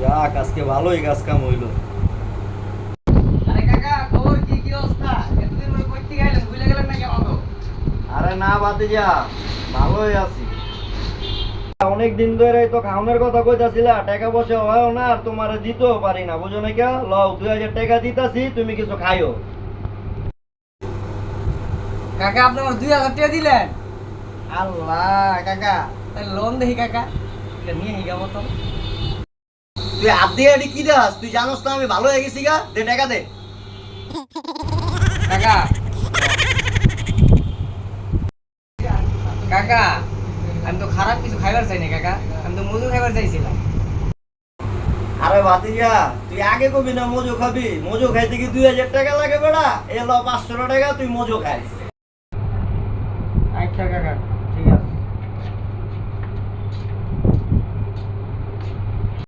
যাক, আজকে ভালোই কাজ কাম হইলো। আরে কাকা, খবর কি কি অবস্থা? এতদিন পরে কইতে গেলেন, ভুলে গেলেন নাকি আমাকে? আরে না ভাতিজা, ভালোই আছি। অনেক দিন ধরে তো খাওনের কথা কইতাছিলা, টাকা পয়সা হয় না, আর তোমারে দিতেও পারি না, বুঝো না কে? লও 2000 টাকা দিতাছি, তুমি কিছু খাইও। কাকা, আপনি আমার 2000 টাকা দিলেন? আল্লাহ কাকা, তাহলে লোন দেখি কাকা, এটা নিয়ে হিগা মতো। তুই হাত দিয়ে এটি কি দেখাস? তুই জানোস না আমি ভালো হয়ে গেছি গা, দে টাকা দে। কাকা, কাকা, আমি তো খারাপ কিছু খাইবার চাই না কাকা, আমি তো মজু খাইবার চাইছিলাম। আরে ভাতিজা, তুই আগে কবি না মজু খাবি? মজু খাইতে কি 2000 টাকা লাগে বেড়া? এ ল 500 টাকা, তুই মজু খাইস। আচ্ছা কাকা।